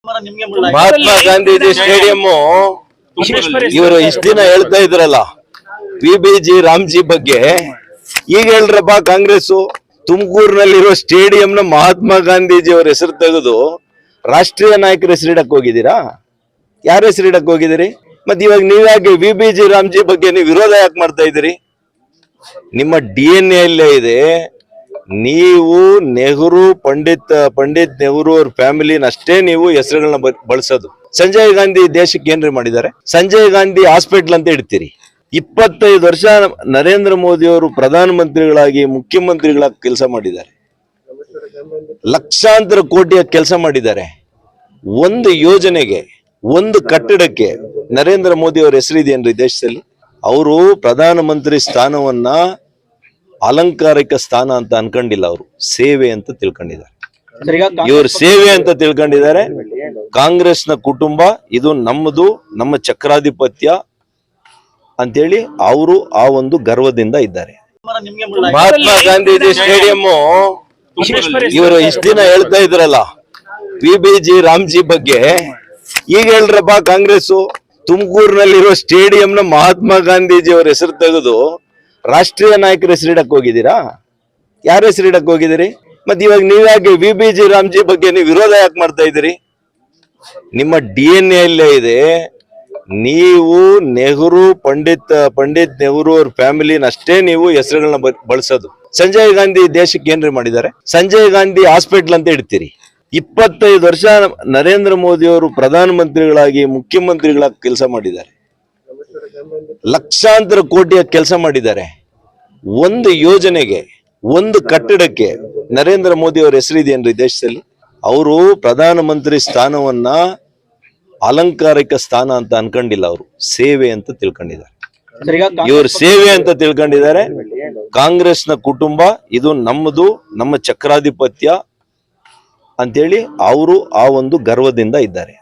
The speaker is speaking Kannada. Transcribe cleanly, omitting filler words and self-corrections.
ಮಹಾತ್ಮ ಗಾಂಧೀಜಿ ಸ್ಟೇಡಿಯಂ ಇವರು ಇಷ್ಟ ದಿನ ಹೇಳ್ತಾ ಇದ್ರಲ್ಲ ವಿಬಿಜಿ ರಾಮ್ಜಿ ಬಗ್ಗೆ, ಈಗ ಹೇಳ್ರಪ್ಪ ಕಾಂಗ್ರೆಸ್ ತುಮಕೂರಿನಲ್ಲಿರೋ ಸ್ಟೇಡಿಯಂನ ಮಹಾತ್ಮ ಗಾಂಧೀಜಿ ಅವರ ಹೆಸರು ತೆಗೆದು ರಾಷ್ಟ್ರೀಯ ನಾಯಕರ ಹೆಸರಿಡಕ್ ಹೋಗಿದ್ದೀರಾ? ಯಾರ ಹೆಸರಿಡಕ್ ಹೋಗಿದ್ದೀರಿ? ಮತ್ತೆ ಇವಾಗ ನೀವ್ಯಾಕೆ ವಿಬಿಜಿ ರಾಮ್ಜಿ ಬಗ್ಗೆ ನೀವು ವಿರೋಧ ಯಾಕೆ ಮಾಡ್ತಾ ಇದ್ದೀರಿ? ನಿಮ್ಮ DNA ಅಲ್ಲೇ ಇದೆ. ನೀವು ನೆಹರು ಪಂಡಿತ್ ನೆಹರು ಅವ್ರ ಫ್ಯಾಮಿಲಿನಷ್ಟೇ ನೀವು ಹೆಸರುಗಳನ್ನ ಬಳಸೋದು. ಸಂಜಯ್ ಗಾಂಧಿ ದೇಶಕ್ಕೆ ಏನ್ರಿ ಮಾಡಿದ್ದಾರೆ? ಸಂಜಯ್ ಗಾಂಧಿ ಹಾಸ್ಪಿಟಲ್ ಅಂತ ಇಡ್ತೀರಿ. 25 ವರ್ಷ ನರೇಂದ್ರ ಮೋದಿ ಅವರು ಪ್ರಧಾನ ಮಂತ್ರಿಗಳಾಗಿ ಮುಖ್ಯಮಂತ್ರಿಗಳಾಗಿ ಕೆಲಸ ಮಾಡಿದ್ದಾರೆ. ಲಕ್ಷಾಂತರ ಕೋಟಿಯ ಕೆಲಸ ಮಾಡಿದ್ದಾರೆ. ಒಂದು ಯೋಜನೆಗೆ, ಒಂದು ಕಟ್ಟಡಕ್ಕೆ ನರೇಂದ್ರ ಮೋದಿ ಅವ್ರ ಹೆಸರಿದೆಯೇನ್ರಿ ದೇಶದಲ್ಲಿ? ಅವರು ಪ್ರಧಾನ ಮಂತ್ರಿ ಸ್ಥಾನವನ್ನ ಅಲಂಕಾರಿಕ ಸ್ಥಾನ ಅಂತ ಅನ್ಕೊಂಡಿಲ್ಲ, ಅವರು ಸೇವೆ ಅಂತ ತಿಳ್ಕೊಂಡಿದ್ದಾರೆ. ಇವರು ಸೇವೆ ಅಂತ ತಿಳ್ಕೊಂಡಿದ್ದಾರೆ. ಕಾಂಗ್ರೆಸ್ನ ಕುಟುಂಬ ಇದು ನಮ್ಮದು, ನಮ್ಮ ಚಕ್ರಾಧಿಪತ್ಯ ಅಂತೇಳಿ ಅವರು ಆ ಒಂದು ಗರ್ವದಿಂದ ಇದ್ದಾರೆ. ಮಹಾತ್ಮ ಗಾಂಧೀಜಿ ಸ್ಟೇಡಿಯಂ ಇವರು ಇಷ್ಟ ದಿನ ಹೇಳ್ತಾ ಇದ್ರಲ್ಲ ವಿಬಿಜಿ ರಾಮ್ಜಿ ಬಗ್ಗೆ, ಈಗ ಹೇಳ್ರಪ್ಪ ಕಾಂಗ್ರೆಸ್ ತುಮಕೂರಿನಲ್ಲಿರೋ ಸ್ಟೇಡಿಯಂನ ಮಹಾತ್ಮ ಗಾಂಧೀಜಿ ಅವರ ಹೆಸರು ತೆಗೆದು ರಾಷ್ಟ್ರೀಯ ನಾಯಕರ ಹೆಸರಿಡಕ್ ಹೋಗಿದ್ದೀರಾ? ಯಾರ ಹೆಸರಿಡಕ್ ಹೋಗಿದ್ದೀರಿ? ಮತ್ತೆ ಇವಾಗ ನೀವ್ಯಾಕೆ ವಿಬಿಜಿ ರಾಮ್ಜಿ ಬಗ್ಗೆ ನೀವು ವಿರೋಧ ಯಾಕೆ ಮಾಡ್ತಾ ಇದ್ದೀರಿ? ನಿಮ್ಮ DNA ಅಲ್ಲೇ ಇದೆ. ನೀವು ನೆಹರು ಪಂಡಿತ್ ನೆಹರು ಅವ್ರ ಫ್ಯಾಮಿಲಿನಷ್ಟೇ ನೀವು ಹೆಸರುಗಳನ್ನ ಬಳಸೋದು. ಸಂಜಯ್ ಗಾಂಧಿ ದೇಶಕ್ಕೆ ಏನ್ರಿ ಮಾಡಿದ್ದಾರೆ? ಸಂಜಯ್ ಗಾಂಧಿ ಹಾಸ್ಪಿಟಲ್ ಅಂತ ಇಡ್ತೀರಿ. 25 ವರ್ಷ ನರೇಂದ್ರ ಮೋದಿ ಅವರು ಪ್ರಧಾನ ಮಂತ್ರಿಗಳಾಗಿ ಮುಖ್ಯಮಂತ್ರಿಗಳಾಗಿ ಕೆಲಸ ಮಾಡಿದ್ದಾರೆ. ಲಕ್ಷಾಂತರ ಕೋಟಿಯ ಕೆಲಸ ಮಾಡಿದ್ದಾರೆ. ಒಂದು ಯೋಜನೆಗೆ, ಒಂದು ಕಟ್ಟಡಕ್ಕೆ ನರೇಂದ್ರ ಮೋದಿ ಅವ್ರ ಹೆಸರಿದೆಯೇನ್ರಿ ದೇಶದಲ್ಲಿ? ಅವರು ಪ್ರಧಾನ ಮಂತ್ರಿ ಸ್ಥಾನವನ್ನ ಅಲಂಕಾರಿಕ ಸ್ಥಾನ ಅಂತ ಅನ್ಕೊಂಡಿಲ್ಲ, ಅವರು ಸೇವೆ ಅಂತ ತಿಳ್ಕೊಂಡಿದ್ದಾರೆ. ಇವರು ಸೇವೆ ಅಂತ ತಿಳ್ಕೊಂಡಿದ್ದಾರೆ. ಕಾಂಗ್ರೆಸ್ನ ಕುಟುಂಬ ಇದು ನಮ್ಮದು, ನಮ್ಮ ಚಕ್ರಾಧಿಪತ್ಯ ಅಂತೇಳಿ ಅವರು ಆ ಒಂದು ಗರ್ವದಿಂದ ಇದ್ದಾರೆ.